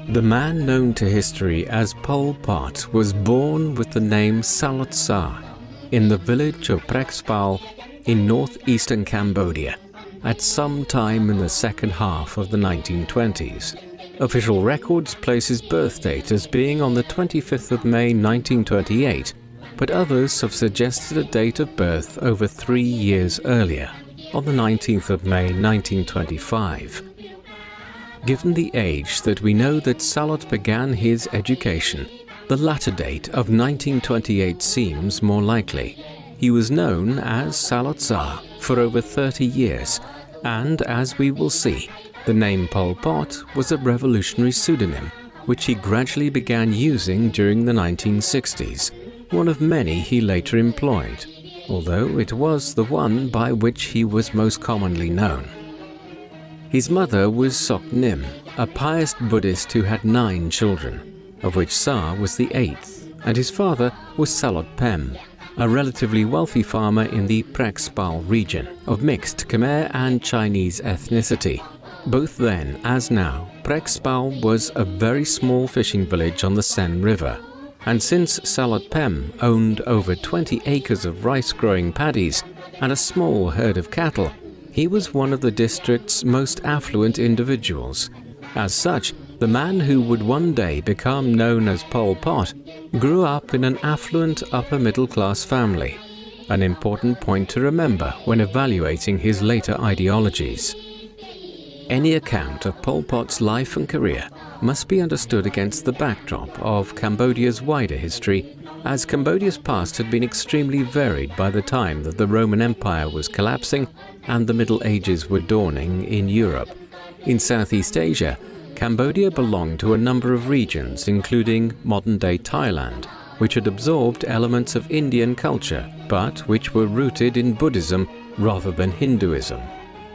The man known to history as Pol Pot was born with the name Salath in the village of Prexpal in northeastern Cambodia at some time in the second half of the 1920s. Official records place his birth date as being on the 25th of May 1928, but others have suggested a date of birth over 3 years earlier, on the 19th of May 1925. Given the age that we know that Salath began his education, the latter date of 1928 seems more likely. He was known as Salath for over 30 years, and as we will see, the name Pol Pot was a revolutionary pseudonym, which he gradually began using during the 1960s, one of many he later employed, although it was the one by which he was most commonly known. His mother was Sok Nim, a pious Buddhist who had 9 children, of which Sa was the 8th, and his father was Salath Pem, a relatively wealthy farmer in the Prexpal region of mixed Khmer and Chinese ethnicity. Both then, as now, Prexpal was a very small fishing village on the Seine River, and since Salath Pem owned over 20 acres of rice-growing paddies and a small herd of cattle, he was one of the district's most affluent individuals. As such, the man who would one day become known as Pol Pot grew up in an affluent upper-middle-class family, an important point to remember when evaluating his later ideologies. Any account of Pol Pot's life and career must be understood against the backdrop of Cambodia's wider history, as Cambodia's past had been extremely varied by the time that the Roman Empire was collapsing and the Middle Ages were dawning in Europe. In Southeast Asia, Cambodia belonged to a number of regions, including modern-day Thailand, which had absorbed elements of Indian culture, but which were rooted in Buddhism rather than Hinduism.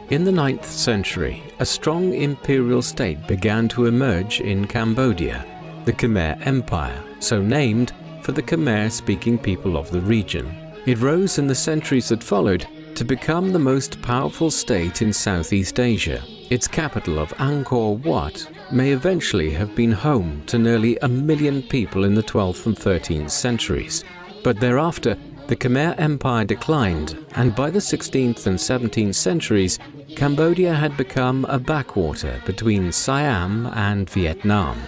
In the 9th century, a strong imperial state began to emerge in Cambodia, the Khmer Empire, so named for the Khmer-speaking people of the region. It rose in the centuries that followed to become the most powerful state in Southeast Asia. Its capital of Angkor Wat may eventually have been home to nearly 1 million people in the 12th and 13th centuries, but thereafter the Khmer Empire declined, and by the 16th and 17th centuries, Cambodia had become a backwater between Siam and Vietnam.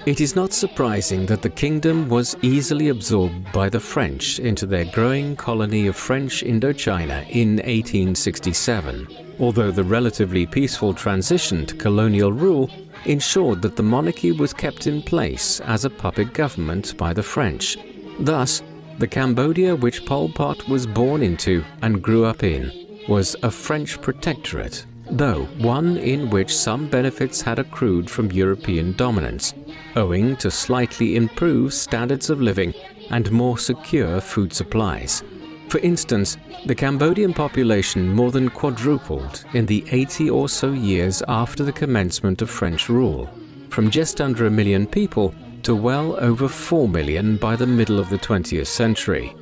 It is not surprising that the kingdom was easily absorbed by the French into their growing colony of French Indochina in 1867, although the relatively peaceful transition to colonial rule ensured that the monarchy was kept in place as a puppet government by the French. Thus, the Cambodia which Pol Pot was born into and grew up in was a French protectorate, though one in which some benefits had accrued from European dominance, owing to slightly improved standards of living and more secure food supplies. For instance, the Cambodian population more than quadrupled in the 80 or so years after the commencement of French rule, from just under 1 million people to well over 4 million by the middle of the 20th century.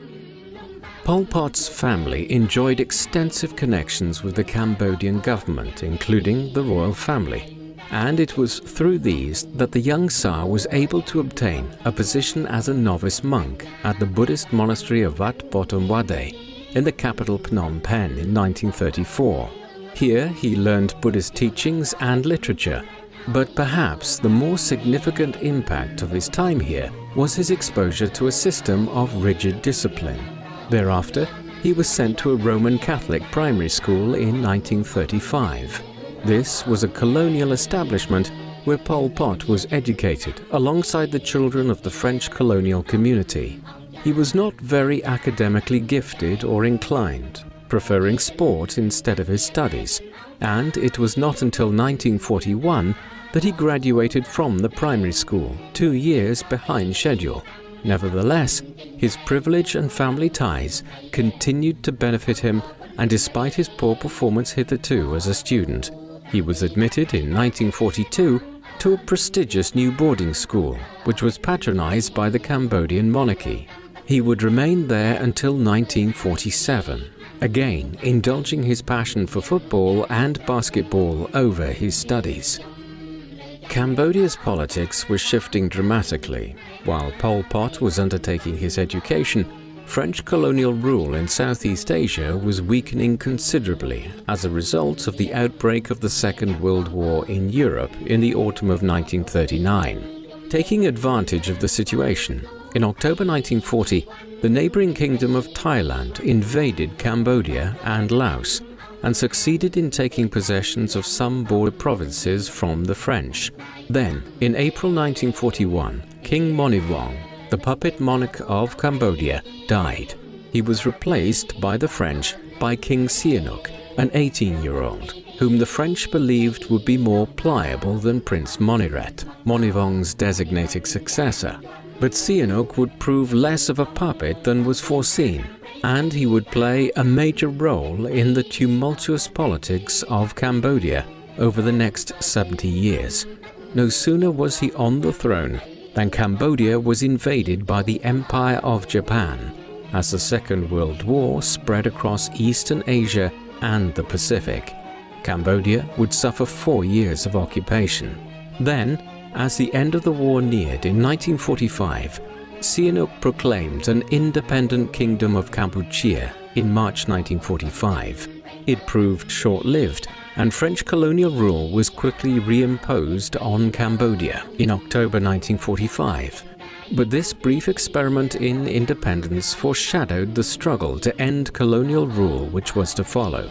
Pol Pot's family enjoyed extensive connections with the Cambodian government, including the royal family, and it was through these that the young Sa was able to obtain a position as a novice monk at the Buddhist monastery of Wat Bottomwade in the capital Phnom Penh in 1934. Here he learned Buddhist teachings and literature, but perhaps the more significant impact of his time here was his exposure to a system of rigid discipline. Thereafter, he was sent to a Roman Catholic primary school in 1935. This was a colonial establishment where Pol Pot was educated alongside the children of the French colonial community. He was not very academically gifted or inclined, preferring sport instead of his studies, and it was not until 1941 that he graduated from the primary school, 2 years behind schedule. Nevertheless, his privilege and family ties continued to benefit him, and despite his poor performance hitherto as a student, he was admitted in 1942 to a prestigious new boarding school, which was patronized by the Cambodian monarchy. He would remain there until 1947, again indulging his passion for football and basketball over his studies. Cambodia's politics was shifting dramatically. While Pol Pot was undertaking his education, French colonial rule in Southeast Asia was weakening considerably as a result of the outbreak of the Second World War in Europe in the autumn of 1939. Taking advantage of the situation, in October 1940, the neighboring kingdom of Thailand invaded Cambodia and Laos and succeeded in taking possessions of some border provinces from the French. Then, in April 1941, King Monivong, the puppet monarch of Cambodia, died. He was replaced by the French by King Sihanouk, an 18-year-old, whom the French believed would be more pliable than Prince Moniret, Monivong's designated successor. But Sihanouk would prove less of a puppet than was foreseen, and he would play a major role in the tumultuous politics of Cambodia over the next 70 years. No sooner was he on the throne than Cambodia was invaded by the Empire of Japan, as the Second World War spread across Eastern Asia and the Pacific. Cambodia would suffer 4 years of occupation. Then, as the end of the war neared in 1945, Sihanouk proclaimed an independent kingdom of Kampuchea in March 1945. It proved short-lived, and French colonial rule was quickly reimposed on Cambodia in October 1945. But this brief experiment in independence foreshadowed the struggle to end colonial rule which was to follow.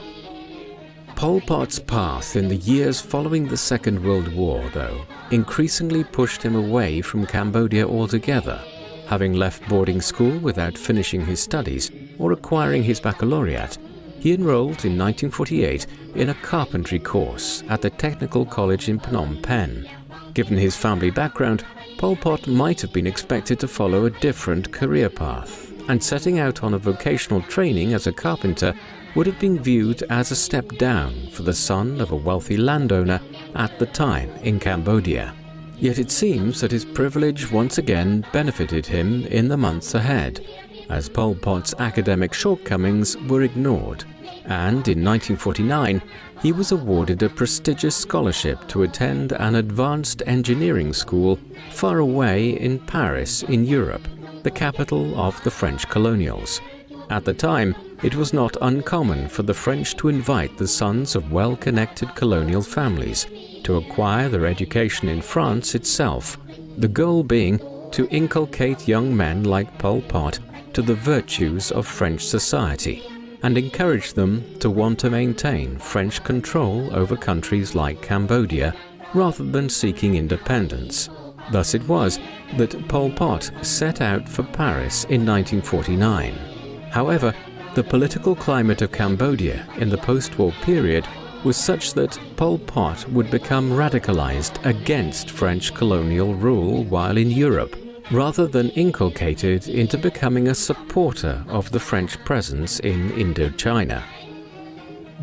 Pol Pot's path in the years following the Second World War, though, increasingly pushed him away from Cambodia altogether. Having left boarding school without finishing his studies or acquiring his baccalaureate, he enrolled in 1948 in a carpentry course at the Technical College in Phnom Penh. Given his family background, Pol Pot might have been expected to follow a different career path, and setting out on a vocational training as a carpenter would have been viewed as a step down for the son of a wealthy landowner at the time in Cambodia. Yet it seems that his privilege once again benefited him in the months ahead, as Pol Pot's academic shortcomings were ignored, and in 1949 he was awarded a prestigious scholarship to attend an advanced engineering school far away in Paris in Europe, the capital of the French colonials. At the time, it was not uncommon for the French to invite the sons of well-connected colonial families to acquire their education in France itself, the goal being to inculcate young men like Pol Pot to the virtues of French society and encourage them to want to maintain French control over countries like Cambodia rather than seeking independence. Thus it was that Pol Pot set out for Paris in 1949. However, the political climate of Cambodia in the post-war period was such that Pol Pot would become radicalized against French colonial rule while in Europe, rather than inculcated into becoming a supporter of the French presence in Indochina.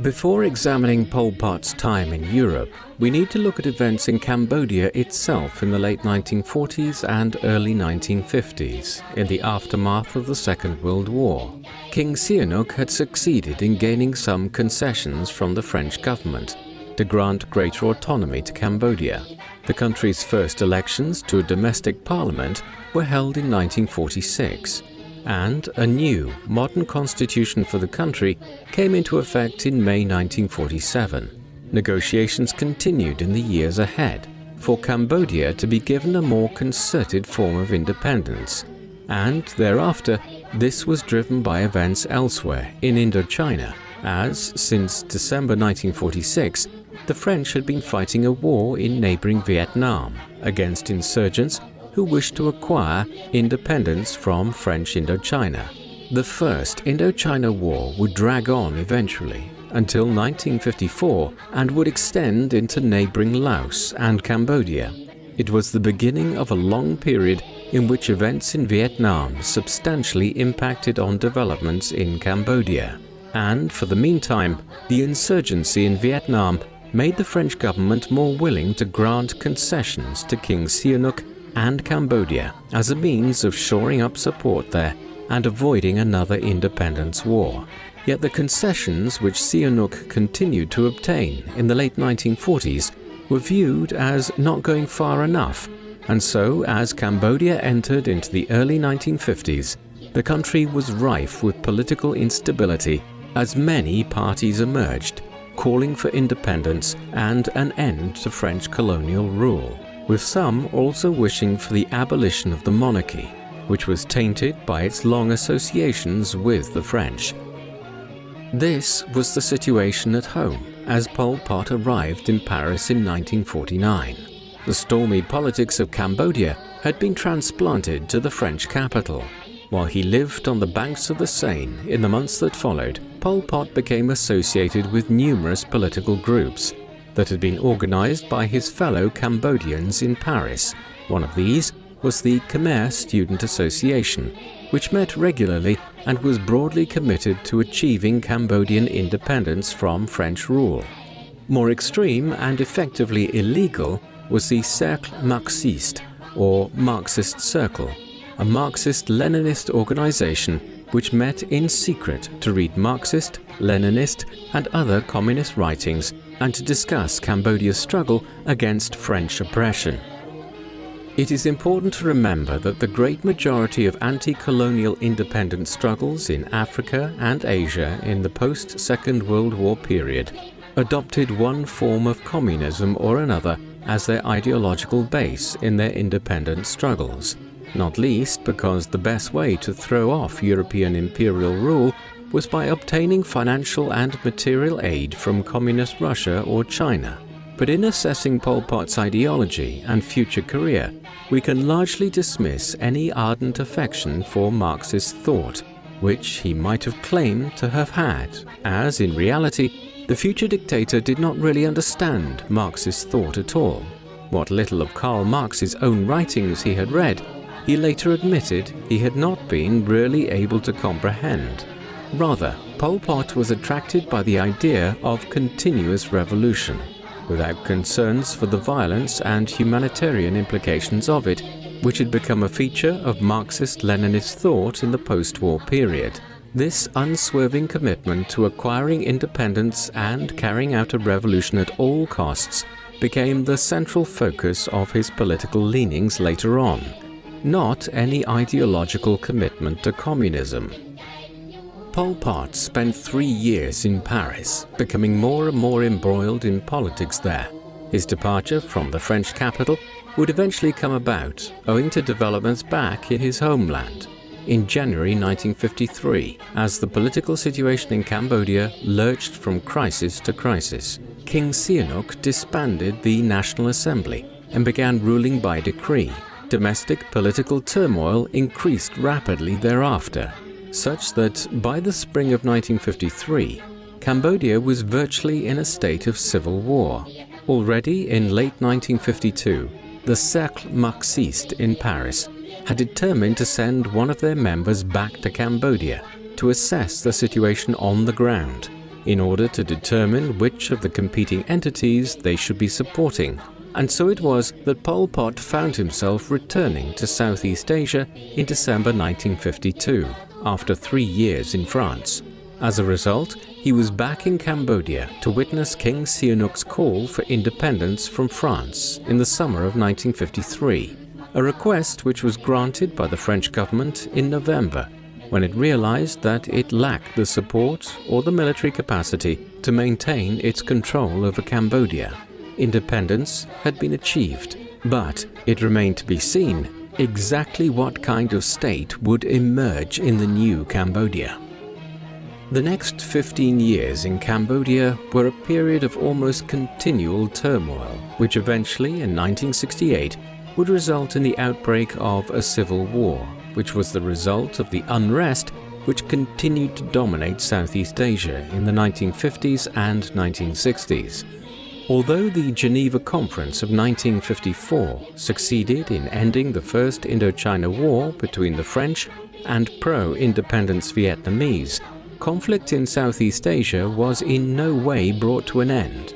Before examining Pol Pot's time in Europe, we need to look at events in Cambodia itself in the late 1940s and early 1950s, in the aftermath of the Second World War. King Sihanouk had succeeded in gaining some concessions from the French government to grant greater autonomy to Cambodia. The country's first elections to a domestic parliament were held in 1946. And a new, modern constitution for the country came into effect in May 1947. Negotiations continued in the years ahead for Cambodia to be given a more concerted form of independence, and thereafter this was driven by events elsewhere in Indochina, as since December 1946 the French had been fighting a war in neighboring Vietnam against insurgents who wished to acquire independence from French Indochina. The First Indochina War would drag on eventually until 1954 and would extend into neighboring Laos and Cambodia. It was the beginning of a long period in which events in Vietnam substantially impacted on developments in Cambodia. And for the meantime, the insurgency in Vietnam made the French government more willing to grant concessions to King Sihanouk and Cambodia as a means of shoring up support there and avoiding another independence war. Yet the concessions which Sihanouk continued to obtain in the late 1940s were viewed as not going far enough, and so as Cambodia entered into the early 1950s, the country was rife with political instability as many parties emerged, calling for independence and an end to French colonial rule, with some also wishing for the abolition of the monarchy, which was tainted by its long associations with the French. This was the situation at home as Pol Pot arrived in Paris in 1949. The stormy politics of Cambodia had been transplanted to the French capital. While he lived on the banks of the Seine in the months that followed, Pol Pot became associated with numerous political groups that had been organized by his fellow Cambodians in Paris. One of these was the Khmer Student Association, which met regularly and was broadly committed to achieving Cambodian independence from French rule. More extreme and effectively illegal was the Cercle Marxiste, or Marxist Circle, a Marxist-Leninist organization which met in secret to read Marxist, Leninist and other communist writings and to discuss Cambodia's struggle against French oppression. It is important to remember that the great majority of anti-colonial independence struggles in Africa and Asia in the post-Second World War period adopted one form of communism or another as their ideological base in their independence struggles, not least because the best way to throw off European imperial rule was by obtaining financial and material aid from communist Russia or China. But in assessing Pol Pot's ideology and future career, we can largely dismiss any ardent affection for Marxist thought, which he might have claimed to have had, as in reality, the future dictator did not really understand Marxist thought at all. What little of Karl Marx's own writings he had read, he later admitted he had not been really able to comprehend. Rather, Pol Pot was attracted by the idea of continuous revolution, without concerns for the violence and humanitarian implications of it, which had become a feature of Marxist-Leninist thought in the post-war period. This unswerving commitment to acquiring independence and carrying out a revolution at all costs became the central focus of his political leanings later on, not any ideological commitment to communism. Pol Pot spent 3 years in Paris, becoming more and more embroiled in politics there. His departure from the French capital would eventually come about owing to developments back in his homeland. In January 1953, as the political situation in Cambodia lurched from crisis to crisis, King Sihanouk disbanded the National Assembly and began ruling by decree. Domestic political turmoil increased rapidly thereafter, such that by the spring of 1953, Cambodia was virtually in a state of civil war. Already in late 1952, the Cercle Marxiste in Paris had determined to send one of their members back to Cambodia to assess the situation on the ground in order to determine which of the competing entities they should be supporting. And so it was that Pol Pot found himself returning to Southeast Asia in December 1952, after 3 years in France. As a result, he was back in Cambodia to witness King Sihanouk's call for independence from France in the summer of 1953, a request which was granted by the French government in November, when it realized that it lacked the support or the military capacity to maintain its control over Cambodia. Independence had been achieved, but it remained to be seen exactly what kind of state would emerge in the new Cambodia. The next 15 years in Cambodia were a period of almost continual turmoil, which eventually, in 1968, would result in the outbreak of a civil war, which was the result of the unrest which continued to dominate Southeast Asia in the 1950s and 1960s. Although the Geneva Conference of 1954 succeeded in ending the First Indochina War between the French and pro-independence Vietnamese, conflict in Southeast Asia was in no way brought to an end.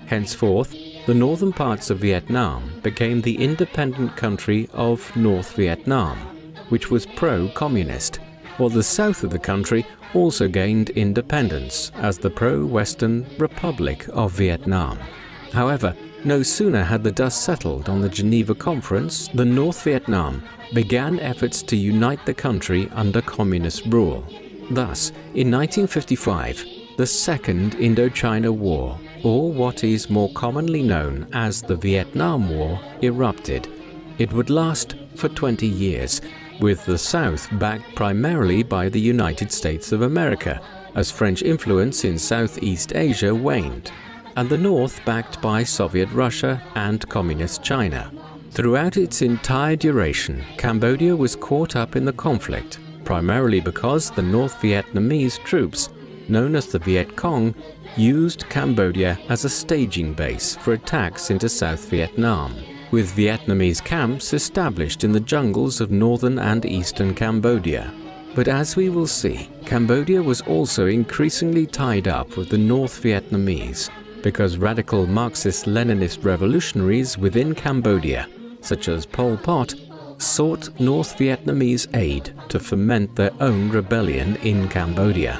Henceforth, the northern parts of Vietnam became the independent country of North Vietnam, which was pro-communist, while the south of the country also gained independence as the pro-Western Republic of Vietnam. However, No sooner had the dust settled on the Geneva Conference than North Vietnam began efforts to unite the country under communist rule. Thus, in 1955, the Second Indochina War, or what is more commonly known as the Vietnam War, erupted. It would last for 20 years, with the South backed primarily by the United States of America, as French influence in Southeast Asia waned, and the North backed by Soviet Russia and Communist China. Throughout its entire duration, Cambodia was caught up in the conflict, primarily because the North Vietnamese troops, known as the Viet Cong, used Cambodia as a staging base for attacks into South Vietnam, with Vietnamese camps established in the jungles of northern and eastern Cambodia. But as we will see, Cambodia was also increasingly tied up with the North Vietnamese, because radical Marxist-Leninist revolutionaries within Cambodia, such as Pol Pot, sought North Vietnamese aid to foment their own rebellion in Cambodia.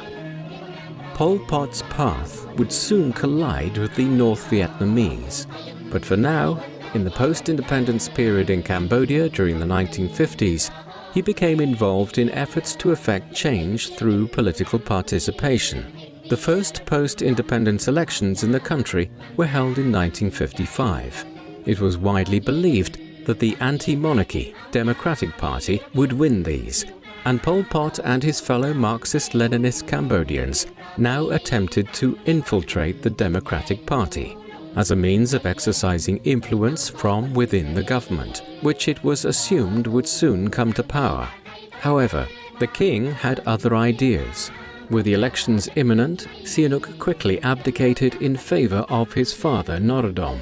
Pol Pot's path would soon collide with the North Vietnamese, but for now, in the post-independence period in Cambodia during the 1950s, he became involved in efforts to effect change through political participation. The first post-independence elections in the country were held in 1955. It was widely believed that the anti-monarchy Democratic Party would win these, and Pol Pot and his fellow Marxist-Leninist Cambodians now attempted to infiltrate the Democratic Party as a means of exercising influence from within the government, which it was assumed would soon come to power. However, the king had other ideas. With the elections imminent, Sihanouk quickly abdicated in favor of his father Norodom,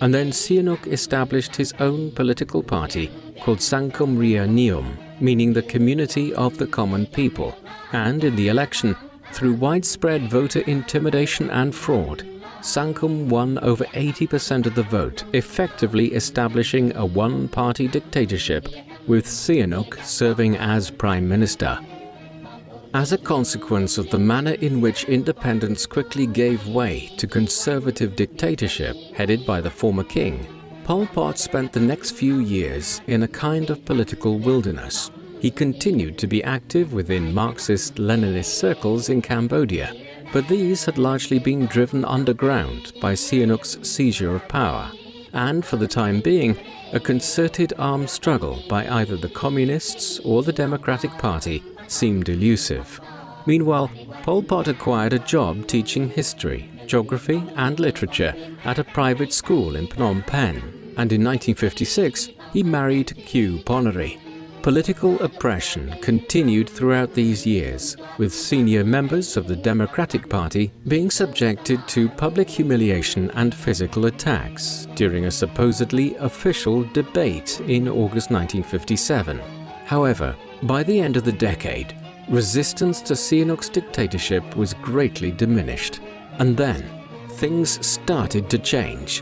and then Sihanouk established his own political party called Sangkum Ria Neum, meaning the community of the common people, and in the election, through widespread voter intimidation and fraud, Sangkum won over 80% of the vote, effectively establishing a one-party dictatorship, with Sihanouk serving as Prime Minister. As a consequence of the manner in which independence quickly gave way to conservative dictatorship headed by the former king, Pol Pot spent the next few years in a kind of political wilderness. He continued to be active within Marxist-Leninist circles in Cambodia, but these had largely been driven underground by Sihanouk's seizure of power, and for the time being, a concerted armed struggle by either the Communists or the Democratic Party seemed elusive. Meanwhile, Pol Pot acquired a job teaching history, geography and literature at a private school in Phnom Penh, and in 1956 he married Q Ponery. Political oppression continued throughout these years, with senior members of the Democratic Party being subjected to public humiliation and physical attacks during a supposedly official debate in August 1957. However, by the end of the decade, resistance to Sihanouk's dictatorship was greatly diminished, and then things started to change.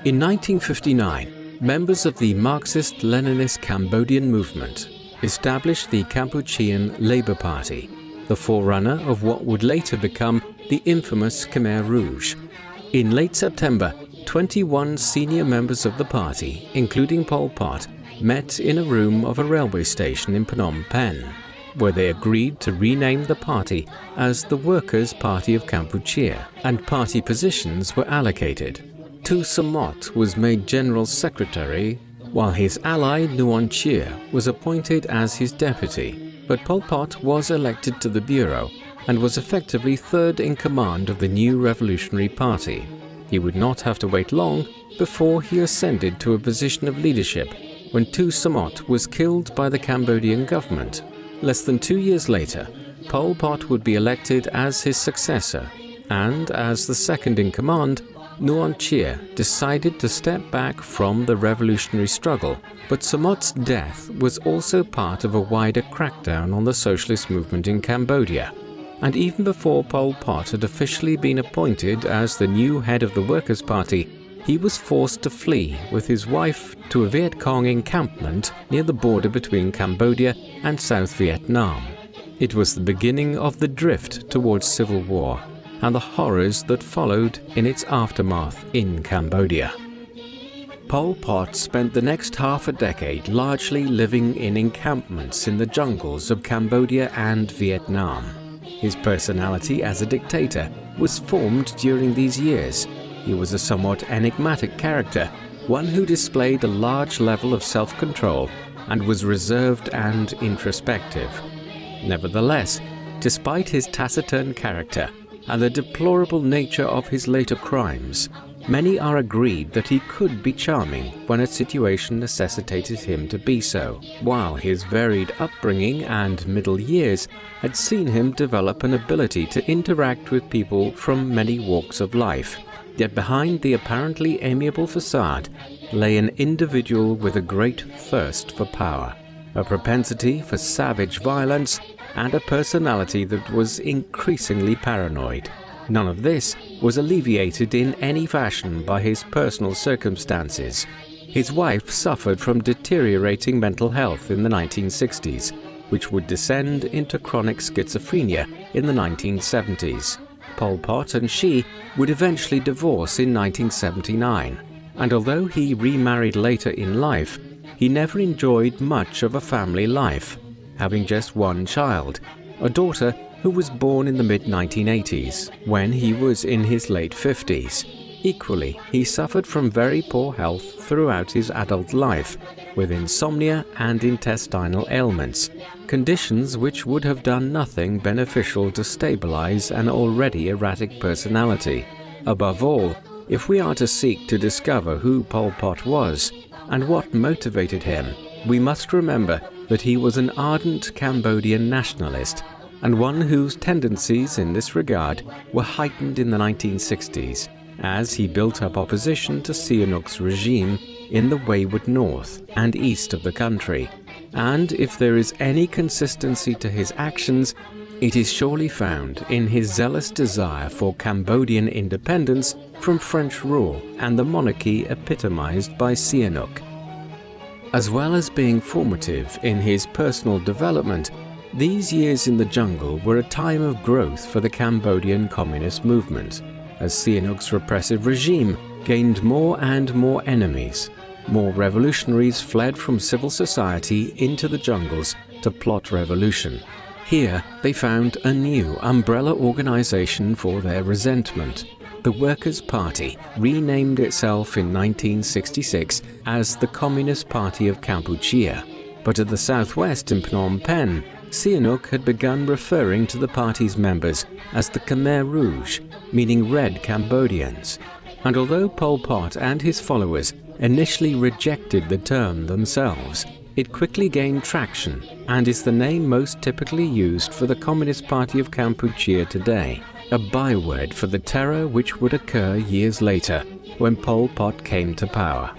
In 1959, members of the Marxist-Leninist Cambodian movement established the Kampuchean Labour Party, the forerunner of what would later become the infamous Khmer Rouge. In late September, 21 senior members of the party, including Pol Pot, met in a room of a railway station in Phnom Penh, where they agreed to rename the party as the Workers' Party of Kampuchea, and party positions were allocated. Tu Samot was made General Secretary, while his ally Nuon Chea was appointed as his deputy, but Pol Pot was elected to the bureau and was effectively third in command of the new revolutionary party. He would not have to wait long before he ascended to a position of leadership when Tu Samot was killed by the Cambodian government. Less than 2 years later, Pol Pot would be elected as his successor, and as the second in command, Nuon Chea decided to step back from the revolutionary struggle, but Samot's death was also part of a wider crackdown on the socialist movement in Cambodia. And even before Pol Pot had officially been appointed as the new head of the Workers' Party, he was forced to flee with his wife to a Viet Cong encampment near the border between Cambodia and South Vietnam. It was the beginning of the drift towards civil war, and the horrors that followed in its aftermath in Cambodia. Pol Pot spent the next half a decade largely living in encampments in the jungles of Cambodia and Vietnam. His personality as a dictator was formed during these years. He was a somewhat enigmatic character, one who displayed a large level of self-control and was reserved and introspective. Nevertheless, despite his taciturn character and the deplorable nature of his later crimes, many are agreed that he could be charming when a situation necessitated him to be so, while his varied upbringing and middle years had seen him develop an ability to interact with people from many walks of life. Yet behind the apparently amiable facade lay an individual with a great thirst for power, a propensity for savage violence, and a personality that was increasingly paranoid. None of this was alleviated in any fashion by his personal circumstances. His wife suffered from deteriorating mental health in the 1960s, which would descend into chronic schizophrenia in the 1970s. Pol Pot and she would eventually divorce in 1979, and although he remarried later in life, he never enjoyed much of a family life, having just one child, a daughter who was born in the mid-1980s, when he was in his late 50s. Equally, he suffered from very poor health throughout his adult life, with insomnia and intestinal ailments, conditions which would have done nothing beneficial to stabilize an already erratic personality. Above all, if we are to seek to discover who Pol Pot was and what motivated him, we must remember that he was an ardent Cambodian nationalist, and one whose tendencies in this regard were heightened in the 1960s, as he built up opposition to Sihanouk's regime in the wayward north and east of the country. And if there is any consistency to his actions, it is surely found in his zealous desire for Cambodian independence from French rule and the monarchy epitomized by Sihanouk. As well as being formative in his personal development, these years in the jungle were a time of growth for the Cambodian communist movement, as Sihanouk's repressive regime gained more and more enemies. More revolutionaries fled from civil society into the jungles to plot revolution. Here they found a new umbrella organization for their resentment. The Workers' Party renamed itself in 1966 as the Communist Party of Kampuchea. But at the southwest in Phnom Penh, Sihanouk had begun referring to the party's members as the Khmer Rouge, meaning Red Cambodians. And although Pol Pot and his followers initially rejected the term themselves, it quickly gained traction and is the name most typically used for the Communist Party of Kampuchea today, a byword for the terror which would occur years later when Pol Pot came to power.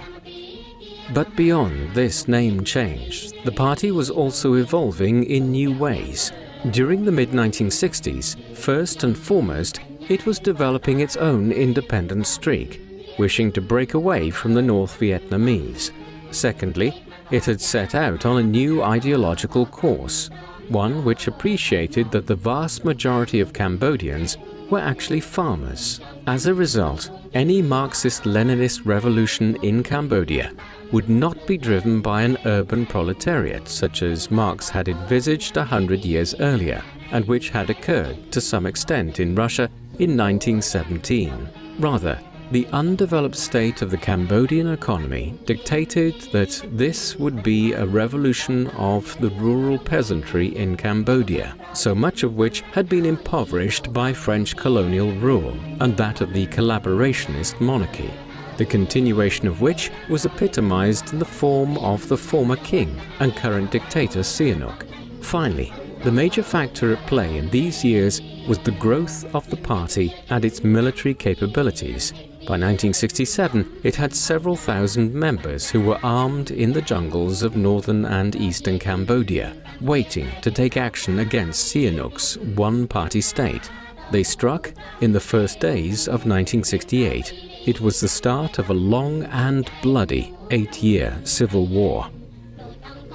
But beyond this name change, the party was also evolving in new ways. During the mid-1960s, first and foremost, it was developing its own independent streak, wishing to break away from the North Vietnamese. Secondly, it had set out on a new ideological course, one which appreciated that the vast majority of Cambodians were actually farmers. As a result, any Marxist-Leninist revolution in Cambodia would not be driven by an urban proletariat such as Marx had envisaged 100 years earlier, and which had occurred to some extent in Russia in 1917. Rather, the undeveloped state of the Cambodian economy dictated that this would be a revolution of the rural peasantry in Cambodia, so much of which had been impoverished by French colonial rule and that of the collaborationist monarchy, the continuation of which was epitomized in the form of the former king and current dictator Sihanouk. Finally, the major factor at play in these years was the growth of the party and its military capabilities. By 1967, it had several thousand members who were armed in the jungles of northern and eastern Cambodia, waiting to take action against Sihanouk's one-party state. They struck in the first days of 1968. It was the start of a long and bloody 8-year civil war.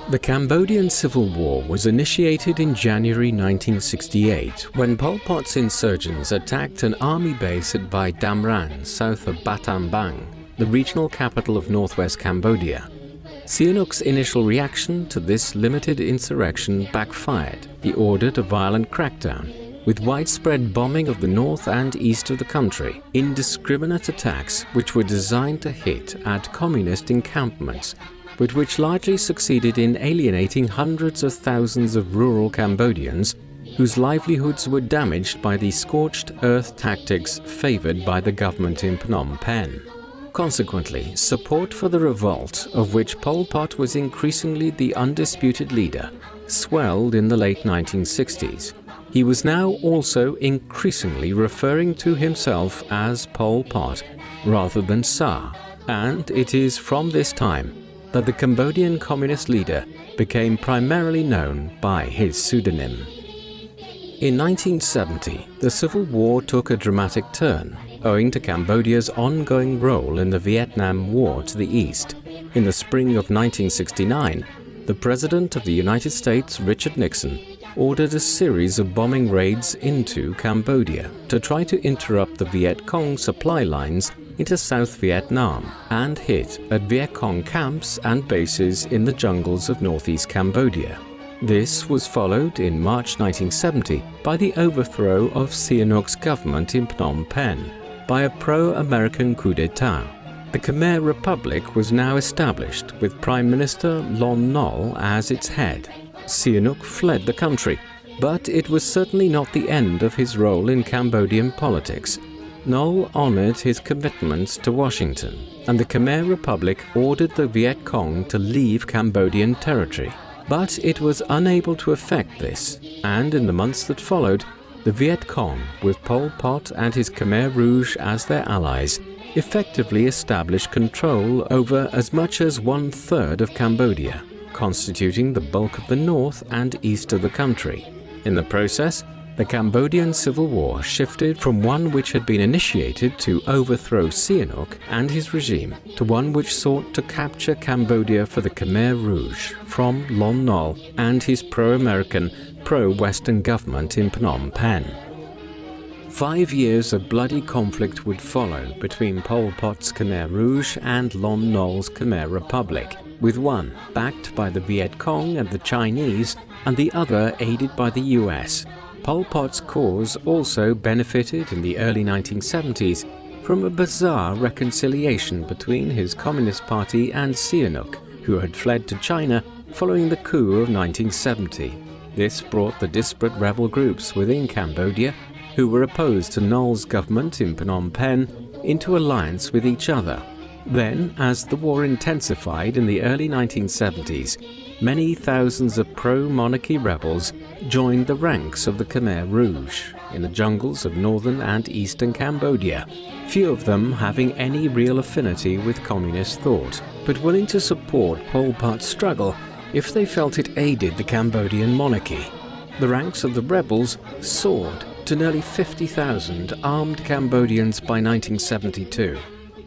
The Cambodian Civil War was initiated in January 1968 when Pol Pot's insurgents attacked an army base at Bai Damran, south of Battambang, the regional capital of northwest Cambodia. Sihanouk's initial reaction to this limited insurrection backfired. He ordered a violent crackdown, with widespread bombing of the north and east of the country, indiscriminate attacks which were designed to hit at communist encampments, but which largely succeeded in alienating hundreds of thousands of rural Cambodians whose livelihoods were damaged by the scorched earth tactics favored by the government in Phnom Penh. Consequently, support for the revolt, of which Pol Pot was increasingly the undisputed leader, swelled in the late 1960s. He was now also increasingly referring to himself as Pol Pot rather than Sa, and it is from this time that the Cambodian communist leader became primarily known by his pseudonym. In 1970, the Civil War took a dramatic turn, owing to Cambodia's ongoing role in the Vietnam War to the east. In the spring of 1969, the President of the United States, Richard Nixon, ordered a series of bombing raids into Cambodia to try to interrupt the Viet Cong supply lines into South Vietnam and hit at Viet Cong camps and bases in the jungles of northeast Cambodia. This was followed in March 1970 by the overthrow of Sihanouk's government in Phnom Penh by a pro-American coup d'etat. The Khmer Republic was now established with Prime Minister Lon Nol as its head. Sihanouk fled the country, but it was certainly not the end of his role in Cambodian politics. Nol honored his commitments to Washington, and the Khmer Republic ordered the Viet Cong to leave Cambodian territory. But it was unable to effect this, and in the months that followed, the Viet Cong, with Pol Pot and his Khmer Rouge as their allies, effectively established control over as much as 1/3 of Cambodia, constituting the bulk of the north and east of the country. In the process, the Cambodian Civil War shifted from one which had been initiated to overthrow Sihanouk and his regime to one which sought to capture Cambodia for the Khmer Rouge from Lon Nol and his pro-American, pro-Western government in Phnom Penh. 5 years of bloody conflict would follow between Pol Pot's Khmer Rouge and Lon Nol's Khmer Republic, with one backed by the Viet Cong and the Chinese and the other aided by the US. Pol Pot's cause also benefited in the early 1970s from a bizarre reconciliation between his Communist Party and Sihanouk, who had fled to China following the coup of 1970. This brought the disparate rebel groups within Cambodia, who were opposed to Nol's government in Phnom Penh, into alliance with each other. Then, as the war intensified in the early 1970s, many thousands of pro-monarchy rebels joined the ranks of the Khmer Rouge in the jungles of northern and eastern Cambodia, few of them having any real affinity with communist thought, but willing to support Pol Pot's struggle if they felt it aided the Cambodian monarchy. The ranks of the rebels soared to nearly 50,000 armed Cambodians by 1972.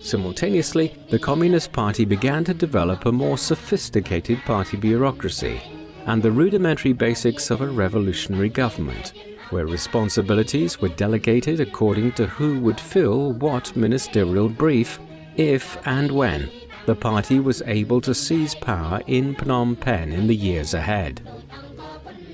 Simultaneously, the Communist Party began to develop a more sophisticated party bureaucracy and the rudimentary basics of a revolutionary government, where responsibilities were delegated according to who would fill what ministerial brief, if and when the party was able to seize power in Phnom Penh in the years ahead.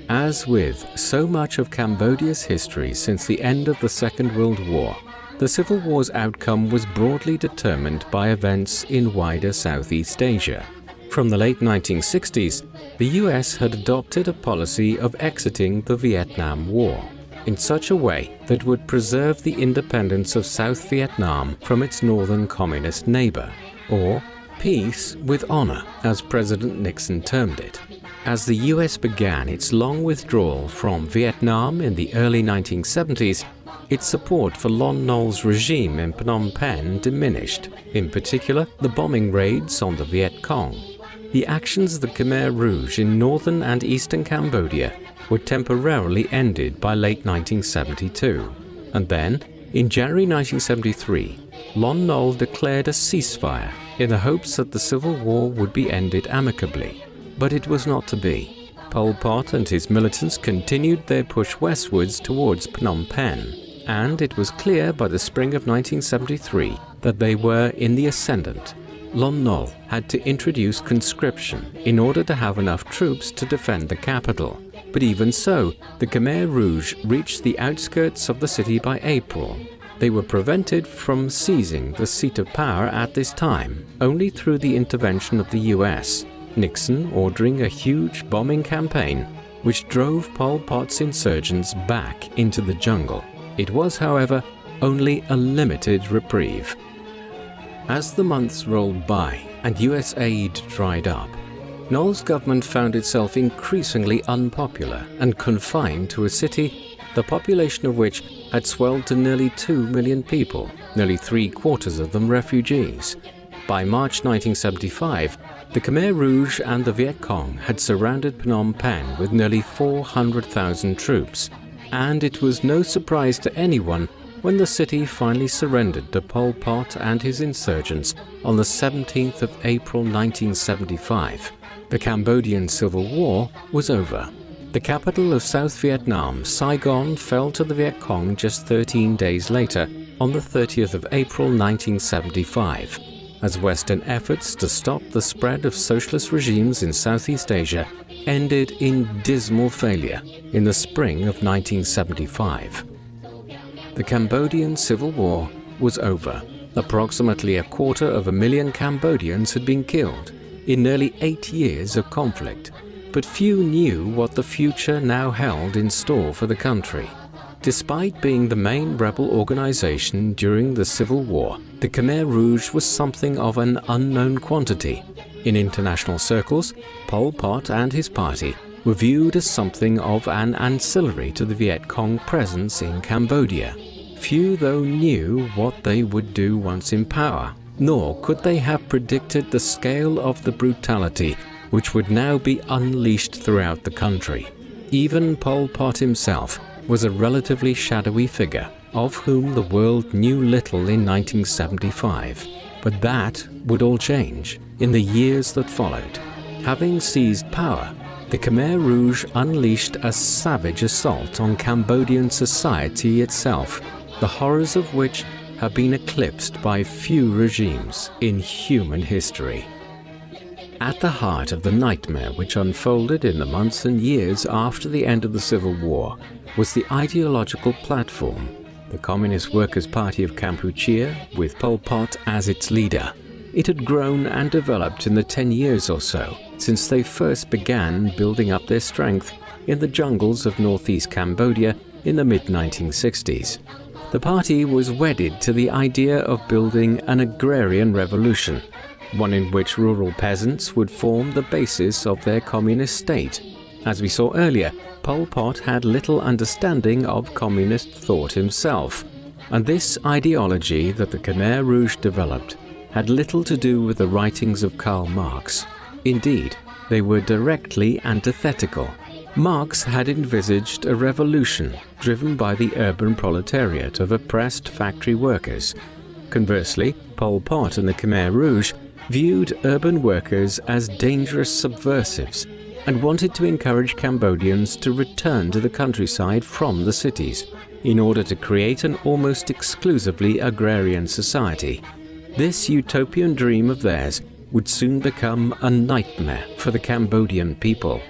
As with so much of Cambodia's history since the end of the Second World War, the Civil War's outcome was broadly determined by events in wider Southeast Asia. From the late 1960s, the US had adopted a policy of exiting the Vietnam War in such a way that would preserve the independence of South Vietnam from its northern communist neighbor, or peace with honor, as President Nixon termed it. As the US began its long withdrawal from Vietnam in the early 1970s, its support for Lon Nol's regime in Phnom Penh diminished, in particular the bombing raids on the Viet Cong. The actions of the Khmer Rouge in northern and eastern Cambodia were temporarily ended by late 1972, and then, in January 1973, Lon Nol declared a ceasefire in the hopes that the civil war would be ended amicably. But it was not to be. Pol Pot and his militants continued their push westwards towards Phnom Penh, and it was clear by the spring of 1973 that they were in the ascendant. Lon Nol had to introduce conscription in order to have enough troops to defend the capital. But even so, the Khmer Rouge reached the outskirts of the city by April. They were prevented from seizing the seat of power at this time only through the intervention of the US, Nixon ordering a huge bombing campaign which drove Pol Pot's insurgents back into the jungle. It was, however, only a limited reprieve. As the months rolled by and US aid dried up, Nol's government found itself increasingly unpopular and confined to a city, the population of which had swelled to nearly 2 million people, nearly 3/4 of them refugees. By March 1975, the Khmer Rouge and the Viet Cong had surrounded Phnom Penh with nearly 400,000 troops, and it was no surprise to anyone when the city finally surrendered to Pol Pot and his insurgents on the 17th of April 1975. The Cambodian Civil War was over. The capital of South Vietnam, Saigon, fell to the Viet Cong just 13 days later, on the 30th of April 1975, as Western efforts to stop the spread of socialist regimes in Southeast Asia ended in dismal failure in the spring of 1975. The Cambodian Civil War was over. Approximately 250,000 Cambodians had been killed in nearly 8 years of conflict, but few knew what the future now held in store for the country. Despite being the main rebel organization during the Civil War, the Khmer Rouge was something of an unknown quantity. In international circles, Pol Pot and his party were viewed as something of an ancillary to the Viet Cong presence in Cambodia. Few, though, knew what they would do once in power, nor could they have predicted the scale of the brutality which would now be unleashed throughout the country. Even Pol Pot himself was a relatively shadowy figure, of whom the world knew little in 1975. But that would all change in the years that followed. Having seized power, the Khmer Rouge unleashed a savage assault on Cambodian society itself, the horrors of which have been eclipsed by few regimes in human history. At the heart of the nightmare which unfolded in the months and years after the end of the Civil War was the ideological platform, the Communist Workers' Party of Kampuchea, with Pol Pot as its leader. It had grown and developed in the 10 years or so since they first began building up their strength in the jungles of northeast Cambodia in the mid-1960s. The party was wedded to the idea of building an agrarian revolution, one in which rural peasants would form the basis of their communist state. As we saw earlier, Pol Pot had little understanding of communist thought himself, and this ideology that the Khmer Rouge developed had little to do with the writings of Karl Marx. Indeed, they were directly antithetical. Marx had envisaged a revolution driven by the urban proletariat of oppressed factory workers. Conversely, Pol Pot and the Khmer Rouge viewed urban workers as dangerous subversives and wanted to encourage Cambodians to return to the countryside from the cities in order to create an almost exclusively agrarian society. This utopian dream of theirs would soon become a nightmare for the Cambodian people.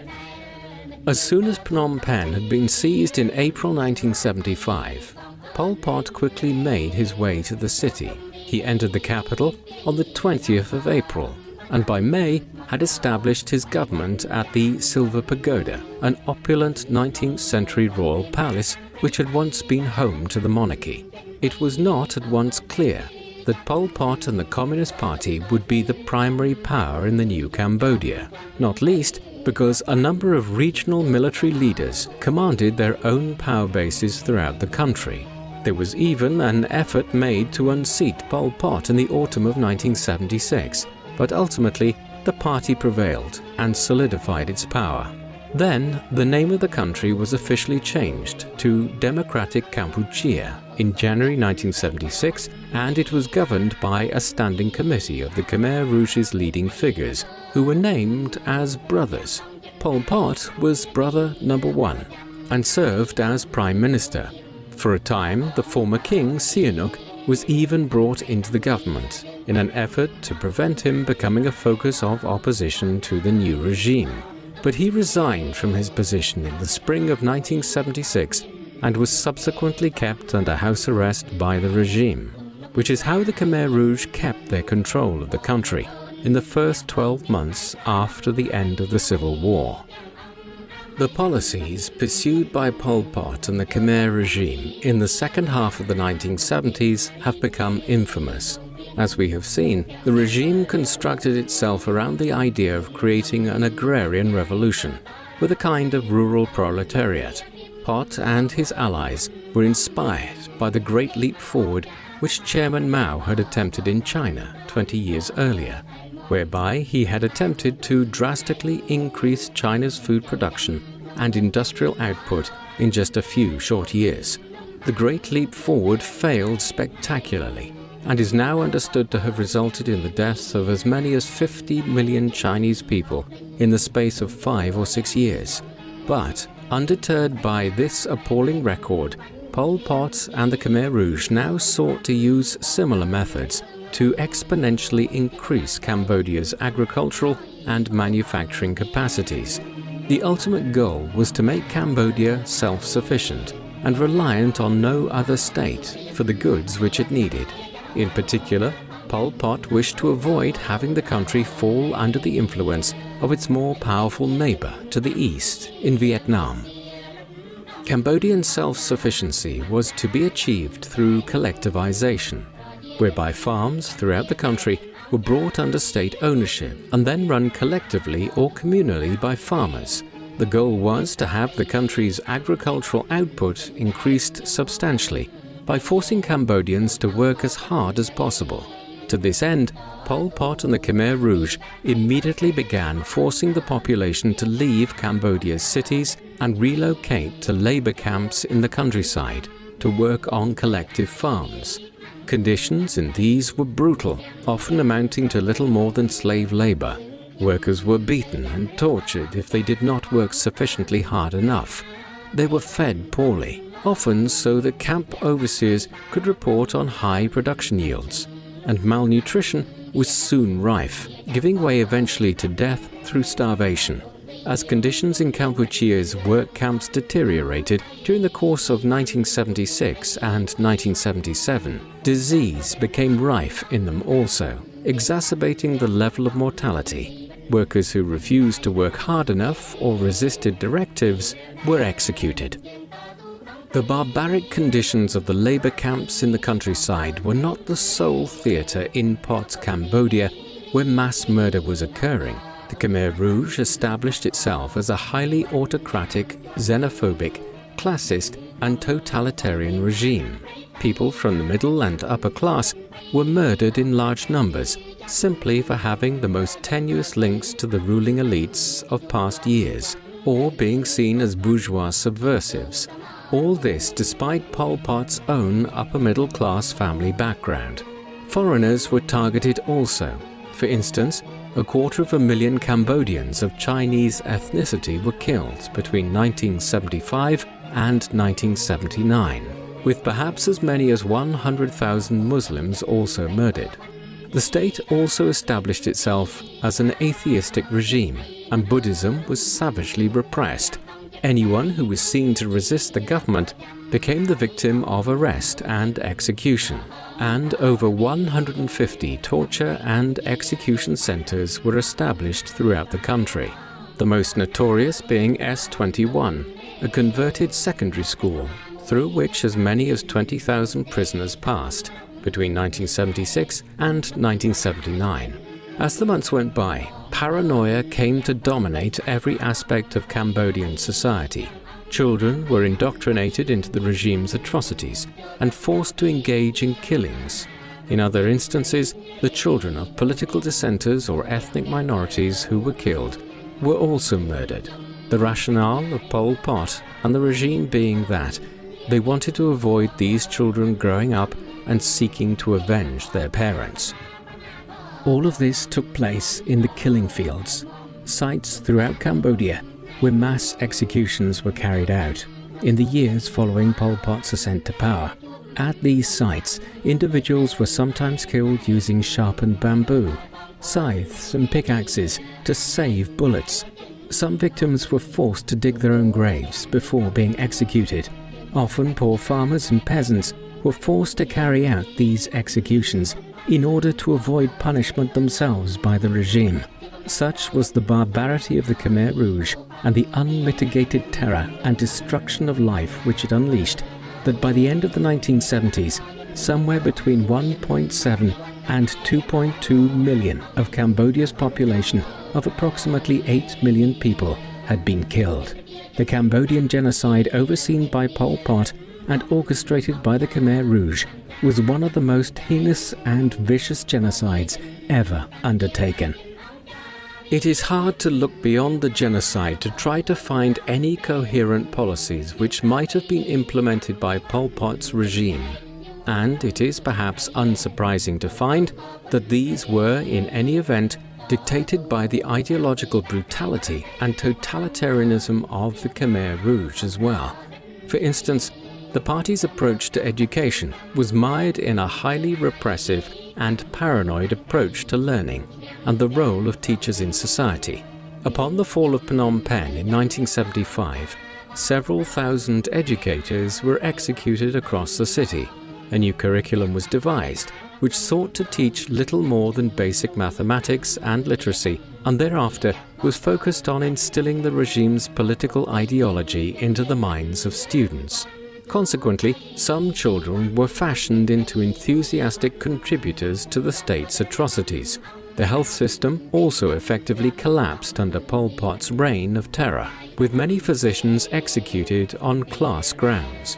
As soon as Phnom Penh had been seized in April 1975, Pol Pot quickly made his way to the city. He entered the capital on the 20th of April, and by May had established his government at the Silver Pagoda, an opulent 19th century royal palace which had once been home to the monarchy. It was not at once clear that Pol Pot and the Communist Party would be the primary power in the new Cambodia, not least because a number of regional military leaders commanded their own power bases throughout the country. There was even an effort made to unseat Pol Pot in the autumn of 1976, but ultimately the party prevailed and solidified its power. Then, the name of the country was officially changed to Democratic Kampuchea in January 1976, and it was governed by a standing committee of the Khmer Rouge's leading figures, who were named as brothers. Pol Pot was brother number 1 and served as Prime Minister. For a time, the former king, Sihanouk, was even brought into the government in an effort to prevent him becoming a focus of opposition to the new regime. But he resigned from his position in the spring of 1976 and was subsequently kept under house arrest by the regime, which is how the Khmer Rouge kept their control of the country in the first 12 months after the end of the civil war. The policies pursued by Pol Pot and the Khmer regime in the second half of the 1970s have become infamous. As we have seen, the regime constructed itself around the idea of creating an agrarian revolution with a kind of rural proletariat. Pot and his allies were inspired by the Great Leap Forward which Chairman Mao had attempted in China 20 years earlier, whereby he had attempted to drastically increase China's food production and industrial output in just a few short years. The Great Leap Forward failed spectacularly and is now understood to have resulted in the deaths of as many as 50 million Chinese people in the space of 5 or 6 years. But, undeterred by this appalling record, Pol Pot and the Khmer Rouge now sought to use similar methods to exponentially increase Cambodia's agricultural and manufacturing capacities. The ultimate goal was to make Cambodia self-sufficient and reliant on no other state for the goods which it needed. In particular, Pol Pot wished to avoid having the country fall under the influence of its more powerful neighbor to the east in Vietnam. Cambodian self-sufficiency was to be achieved through collectivization, whereby farms throughout the country were brought under state ownership and then run collectively or communally by farmers. The goal was to have the country's agricultural output increased substantially by forcing Cambodians to work as hard as possible. To this end, Pol Pot and the Khmer Rouge immediately began forcing the population to leave Cambodia's cities and relocate to labor camps in the countryside to work on collective farms. Conditions in these were brutal, often amounting to little more than slave labor. Workers were beaten and tortured if they did not work sufficiently hard enough. They were fed poorly, often so that camp overseers could report on high production yields, and malnutrition was soon rife, giving way eventually to death through starvation. As conditions in Kampuchea's work camps deteriorated during the course of 1976 and 1977, disease became rife in them also, exacerbating the level of mortality. Workers who refused to work hard enough or resisted directives were executed. The barbaric conditions of the labor camps in the countryside were not the sole theatre in Pot's Cambodia where mass murder was occurring. The Khmer Rouge established itself as a highly autocratic, xenophobic, classist and totalitarian regime. People from the middle and upper class were murdered in large numbers simply for having the most tenuous links to the ruling elites of past years, or being seen as bourgeois subversives. All this despite Pol Pot's own upper-middle-class family background. Foreigners were targeted also. For instance, 250,000 Cambodians of Chinese ethnicity were killed between 1975 and 1979, with perhaps as many as 100,000 Muslims also murdered. The state also established itself as an atheistic regime, and Buddhism was savagely repressed. Anyone who was seen to resist the government became the victim of arrest and execution, and over 150 torture and execution centers were established throughout the country, the most notorious being S21, a converted secondary school through which as many as 20,000 prisoners passed between 1976 and 1979. As the months went by, paranoia came to dominate every aspect of Cambodian society. Children were indoctrinated into the regime's atrocities and forced to engage in killings. In other instances, the children of political dissenters or ethnic minorities who were killed were also murdered. The rationale of Pol Pot and the regime being that they wanted to avoid these children growing up and seeking to avenge their parents. All of this took place in the killing fields, sites throughout Cambodia where mass executions were carried out in the years following Pol Pot's ascent to power. At these sites, individuals were sometimes killed using sharpened bamboo, scythes and pickaxes to save bullets. Some victims were forced to dig their own graves before being executed. Often poor farmers and peasants were forced to carry out these executions in order to avoid punishment themselves by the regime. Such was the barbarity of the Khmer Rouge and the unmitigated terror and destruction of life which it unleashed, that by the end of the 1970s, somewhere between 1.7 and 2.2 million of Cambodia's population of approximately 8 million people had been killed. The Cambodian genocide overseen by Pol Pot and orchestrated by the Khmer Rouge was one of the most heinous and vicious genocides ever undertaken. It is hard to look beyond the genocide to try to find any coherent policies which might have been implemented by Pol Pot's regime, and it is perhaps unsurprising to find that these were, in any event, dictated by the ideological brutality and totalitarianism of the Khmer Rouge as well. For instance, the party's approach to education was mired in a highly repressive and paranoid approach to learning and the role of teachers in society. Upon the fall of Phnom Penh in 1975, several thousand educators were executed across the city. A new curriculum was devised, which sought to teach little more than basic mathematics and literacy, and thereafter was focused on instilling the regime's political ideology into the minds of students. Consequently, some children were fashioned into enthusiastic contributors to the state's atrocities. The health system also effectively collapsed under Pol Pot's reign of terror, with many physicians executed on class grounds.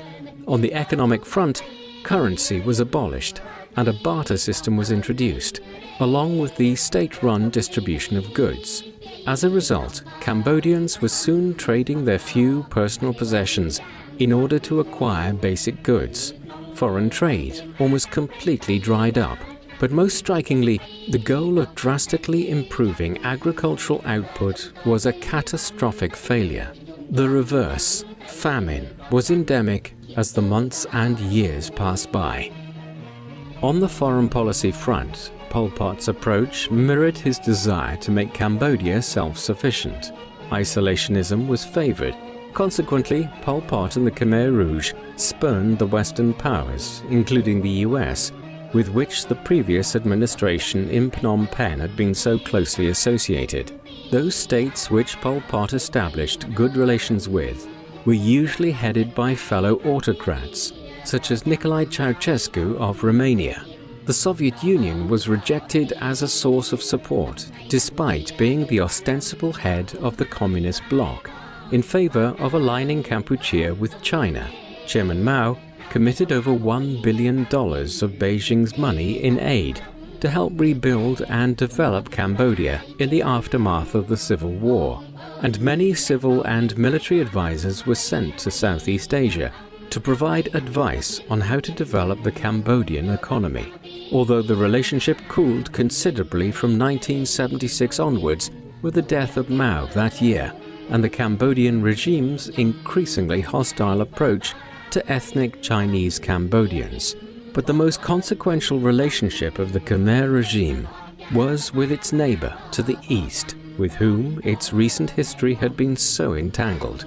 On the economic front, currency was abolished and a barter system was introduced, along with the state-run distribution of goods. As a result, Cambodians were soon trading their few personal possessions in order to acquire basic goods. Foreign trade almost completely dried up, but most strikingly, the goal of drastically improving agricultural output was a catastrophic failure. The reverse, famine, was endemic as the months and years passed by. On the foreign policy front, Pol Pot's approach mirrored his desire to make Cambodia self-sufficient. Isolationism was favored. Consequently, Pol Pot and the Khmer Rouge spurned the Western powers, including the US, with which the previous administration in Phnom Penh had been so closely associated. Those states which Pol Pot established good relations with were usually headed by fellow autocrats, such as Nicolae Ceausescu of Romania. The Soviet Union was rejected as a source of support, despite being the ostensible head of the communist bloc, in favor of aligning Kampuchea with China. Chairman Mao committed over $1 billion of Beijing's money in aid to help rebuild and develop Cambodia in the aftermath of the Civil War, and many civil and military advisors were sent to Southeast Asia to provide advice on how to develop the Cambodian economy. Although the relationship cooled considerably from 1976 onwards with the death of Mao that year and the Cambodian regime's increasingly hostile approach to ethnic Chinese Cambodians. But the most consequential relationship of the Khmer regime was with its neighbor to the east, with whom its recent history had been so entangled.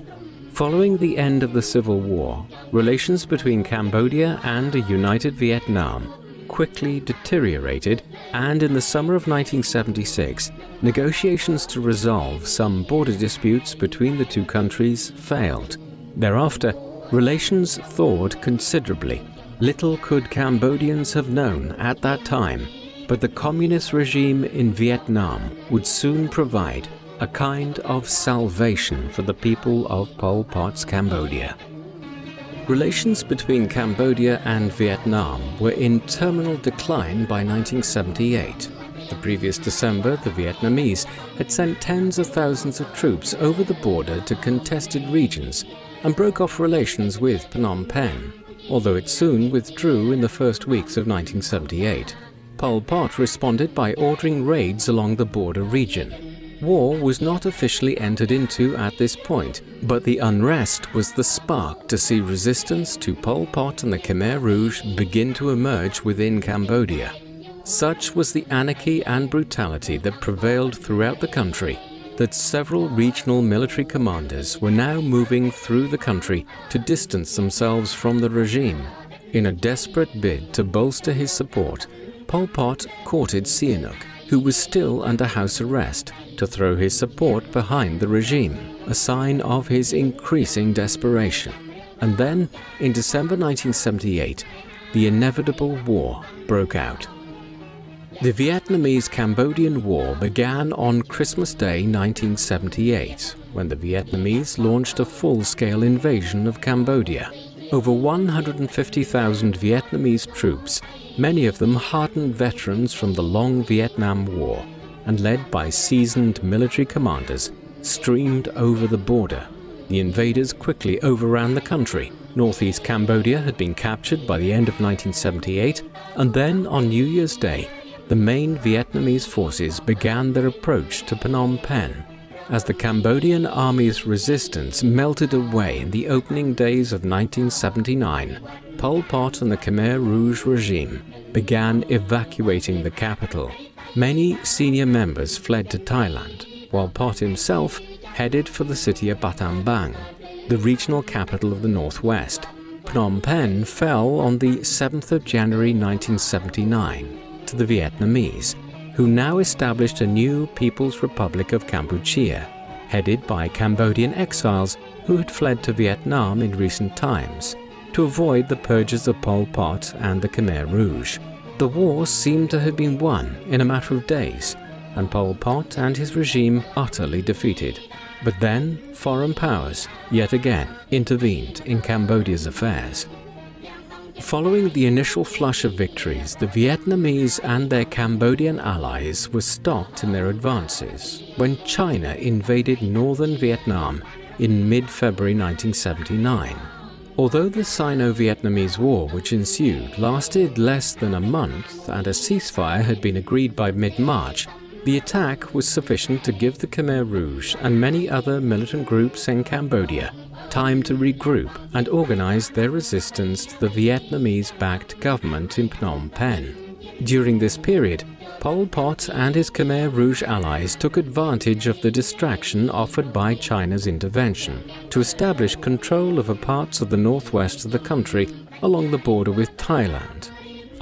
Following the end of the Civil War, relations between Cambodia and a united Vietnam quickly deteriorated, and in the summer of 1976, negotiations to resolve some border disputes between the two countries failed. Thereafter, relations thawed considerably. Little could Cambodians have known at that time, but the communist regime in Vietnam would soon provide a kind of salvation for the people of Pol Pot's Cambodia. Relations between Cambodia and Vietnam were in terminal decline by 1978. The previous December, the Vietnamese had sent tens of thousands of troops over the border to contested regions and broke off relations with Phnom Penh, although it soon withdrew in the first weeks of 1978. Pol Pot responded by ordering raids along the border region. War was not officially entered into at this point, but the unrest was the spark to see resistance to Pol Pot and the Khmer Rouge begin to emerge within Cambodia. Such was the anarchy and brutality that prevailed throughout the country that several regional military commanders were now moving through the country to distance themselves from the regime. In a desperate bid to bolster his support, Pol Pot courted Sihanouk, who was still under house arrest, to throw his support behind the regime, a sign of his increasing desperation. And then, in December 1978, the inevitable war broke out. The Vietnamese-Cambodian War began on Christmas Day 1978, when the Vietnamese launched a full-scale invasion of Cambodia. Over 150,000 Vietnamese troops, many of them hardened veterans from the long Vietnam War, and led by seasoned military commanders, streamed over the border. The invaders quickly overran the country. Northeast Cambodia had been captured by the end of 1978, and then on New Year's Day, the main Vietnamese forces began their approach to Phnom Penh. As the Cambodian army's resistance melted away in the opening days of 1979, Pol Pot and the Khmer Rouge regime began evacuating the capital. Many senior members fled to Thailand, while Pot himself headed for the city of Battambang, the regional capital of the northwest. Phnom Penh fell on the 7th of January 1979 to the Vietnamese, who now established a new People's Republic of Kampuchea, headed by Cambodian exiles who had fled to Vietnam in recent times to avoid the purges of Pol Pot and the Khmer Rouge. The war seemed to have been won in a matter of days, and Pol Pot and his regime utterly defeated. But then foreign powers yet again intervened in Cambodia's affairs. Following the initial flush of victories, the Vietnamese and their Cambodian allies were stopped in their advances when China invaded northern Vietnam in mid-February 1979. Although the Sino-Vietnamese War which ensued lasted less than a month and a ceasefire had been agreed by mid-March, the attack was sufficient to give the Khmer Rouge and many other militant groups in Cambodia time to regroup and organize their resistance to the Vietnamese-backed government in Phnom Penh. During this period, Pol Pot and his Khmer Rouge allies took advantage of the distraction offered by China's intervention to establish control over parts of the northwest of the country along the border with Thailand.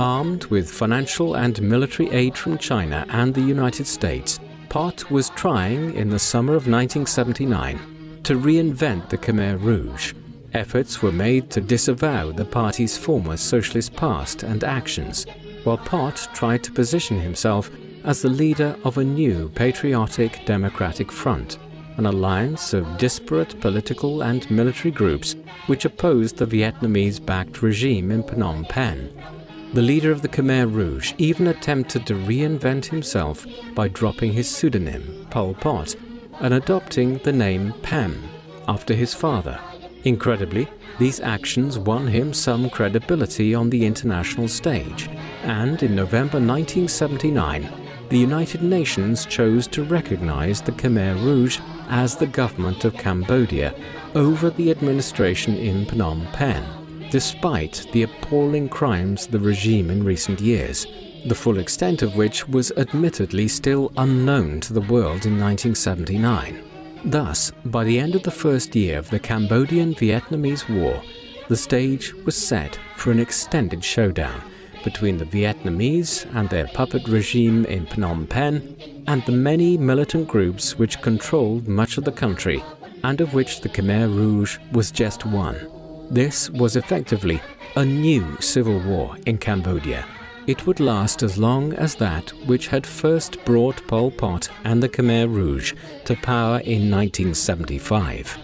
Armed with financial and military aid from China and the United States, Pot was trying, in the summer of 1979, to reinvent the Khmer Rouge. Efforts were made to disavow the party's former socialist past and actions, while Pot tried to position himself as the leader of a new patriotic democratic front, an alliance of disparate political and military groups which opposed the Vietnamese-backed regime in Phnom Penh. The leader of the Khmer Rouge even attempted to reinvent himself by dropping his pseudonym, Pol Pot, and adopting the name Pem after his father. Incredibly, these actions won him some credibility on the international stage, and in November 1979, the United Nations chose to recognize the Khmer Rouge as the government of Cambodia over the administration in Phnom Penh, despite the appalling crimes of the regime in recent years, the full extent of which was admittedly still unknown to the world in 1979. Thus, by the end of the first year of the Cambodian-Vietnamese War, the stage was set for an extended showdown between the Vietnamese and their puppet regime in Phnom Penh and the many militant groups which controlled much of the country, and of which the Khmer Rouge was just one. This was effectively a new civil war in Cambodia. It would last as long as that which had first brought Pol Pot and the Khmer Rouge to power in 1975.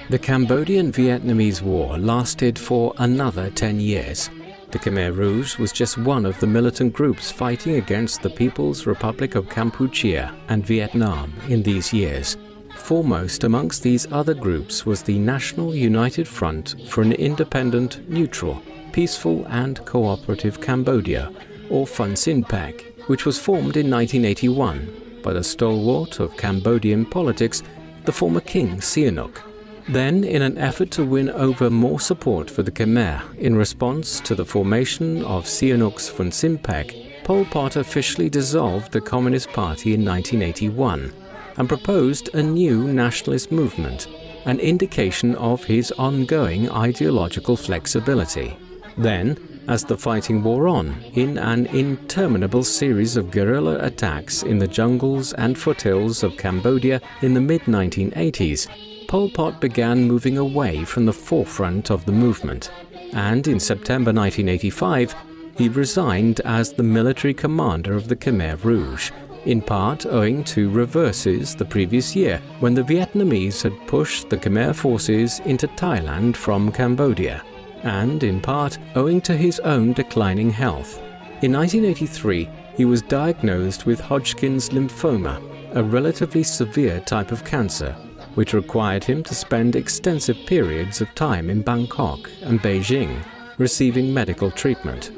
The Cambodian-Vietnamese War lasted for another 10 years. The Khmer Rouge was just one of the militant groups fighting against the People's Republic of Kampuchea and Vietnam in these years. Foremost amongst these other groups was the National United Front for an Independent, Neutral, Peaceful and Cooperative Cambodia, or FUNSINPAC, which was formed in 1981 by the stalwart of Cambodian politics, the former King Sihanouk. Then, in an effort to win over more support for the Khmer in response to the formation of Sihanouk's FUNSINPAC, Pol Pot officially dissolved the Communist Party in 1981 and proposed a new nationalist movement, an indication of his ongoing ideological flexibility. Then, as the fighting wore on in an interminable series of guerrilla attacks in the jungles and foothills of Cambodia in the mid-1980s, Pol Pot began moving away from the forefront of the movement, and in September 1985, he resigned as the military commander of the Khmer Rouge, in part owing to reverses the previous year when the Vietnamese had pushed the Khmer forces into Thailand from Cambodia, and in part owing to his own declining health. In 1983, he was diagnosed with Hodgkin's lymphoma, a relatively severe type of cancer, which required him to spend extensive periods of time in Bangkok and Beijing, receiving medical treatment.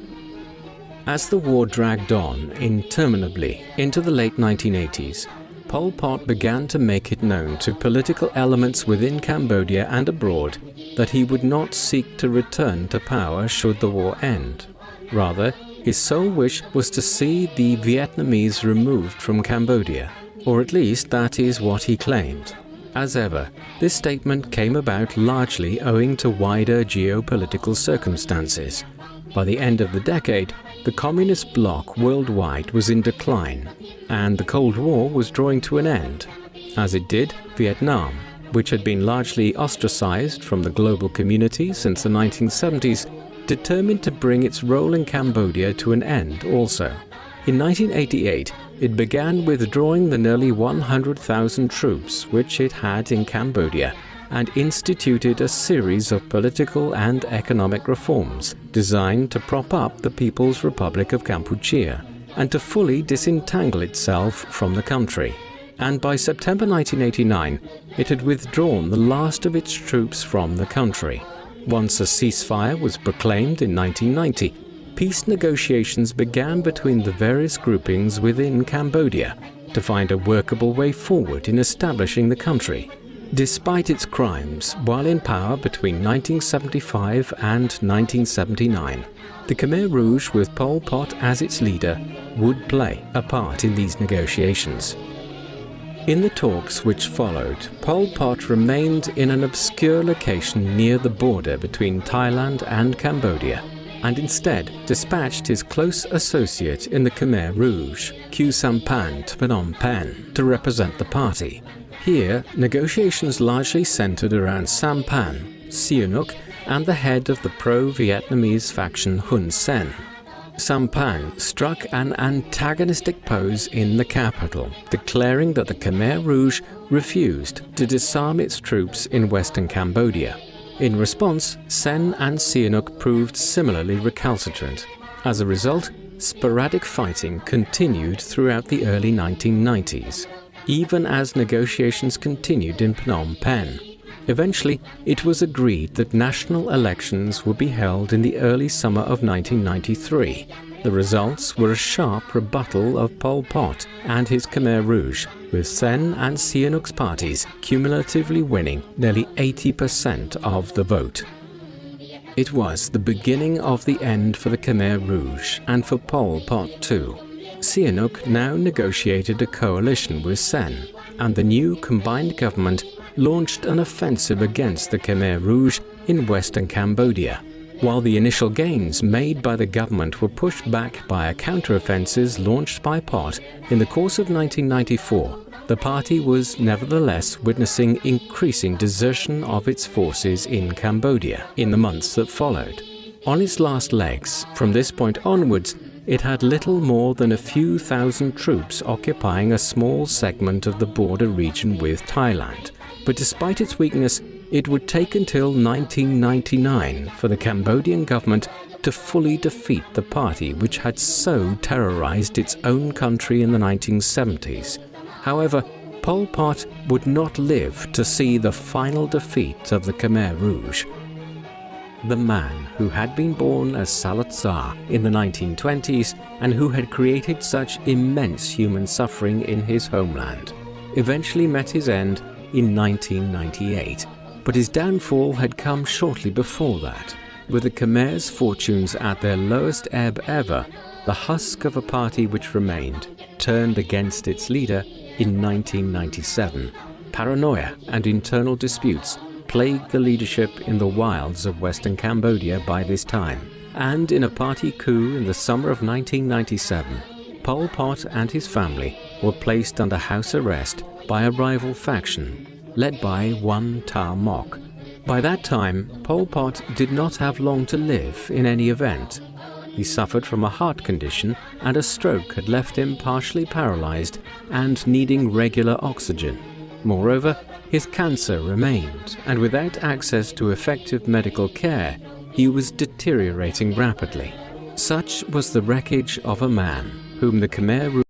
As the war dragged on interminably into the late 1980s, Pol Pot began to make it known to political elements within Cambodia and abroad that he would not seek to return to power should the war end. Rather, his sole wish was to see the Vietnamese removed from Cambodia, or at least that is what he claimed. As ever, this statement came about largely owing to wider geopolitical circumstances. By the end of the decade, the communist bloc worldwide was in decline, and the Cold War was drawing to an end, as it did Vietnam, which had been largely ostracized from the global community since the 1970s, determined to bring its role in Cambodia to an end also. In 1988, it began withdrawing the nearly 100,000 troops which it had in Cambodia and instituted a series of political and economic reforms designed to prop up the People's Republic of Kampuchea and to fully disentangle itself from the country. And by September 1989, it had withdrawn the last of its troops from the country. Once a ceasefire was proclaimed in 1990, peace negotiations began between the various groupings within Cambodia to find a workable way forward in establishing the country. Despite its crimes, while in power between 1975 and 1979, the Khmer Rouge, with Pol Pot as its leader, would play a part in these negotiations. In the talks which followed, Pol Pot remained in an obscure location near the border between Thailand and Cambodia, and instead dispatched his close associate in the Khmer Rouge, Khieu Samphan, to Phnom Penh to represent the party. Here, negotiations largely centered around Samphan, Sihanouk, and the head of the pro-Vietnamese faction Hun Sen. Samphan struck an antagonistic pose in the capital, declaring that the Khmer Rouge refused to disarm its troops in western Cambodia. In response, Sen and Sihanouk proved similarly recalcitrant. As a result, sporadic fighting continued throughout the early 1990s, even as negotiations continued in Phnom Penh. Eventually, it was agreed that national elections would be held in the early summer of 1993. The results were a sharp rebuttal of Pol Pot and his Khmer Rouge, with Sen and Sihanouk's parties cumulatively winning nearly 80% of the vote. It was the beginning of the end for the Khmer Rouge and for Pol Pot too. Sihanouk now negotiated a coalition with Sen, and the new combined government launched an offensive against the Khmer Rouge in western Cambodia. While the initial gains made by the government were pushed back by counter-offensives launched by Pot in the course of 1994, the party was nevertheless witnessing increasing desertion of its forces in Cambodia in the months that followed. On its last legs, from this point onwards, it had little more than a few thousand troops occupying a small segment of the border region with Thailand. But despite its weakness, It would take until 1999 for the Cambodian government to fully defeat the party which had so terrorized its own country in the 1970s. However, Pol Pot would not live to see the final defeat of the Khmer Rouge. The man who had been born as Salath in the 1920s and who had created such immense human suffering in his homeland eventually met his end in 1998, but his downfall had come shortly before that. With the Khmer's fortunes at their lowest ebb ever, the husk of a party which remained turned against its leader in 1997. Paranoia and internal disputes plagued the leadership in the wilds of Western Cambodia by this time, and in a party coup in the summer of 1997, Pol Pot and his family were placed under house arrest by a rival faction led by one Ta Mok. By that time, Pol Pot did not have long to live in any event. He suffered from a heart condition, and a stroke had left him partially paralyzed and needing regular oxygen. Moreover, his cancer remained, and without access to effective medical care, he was deteriorating rapidly. Such was the wreckage of a man whom the Khmer Rouge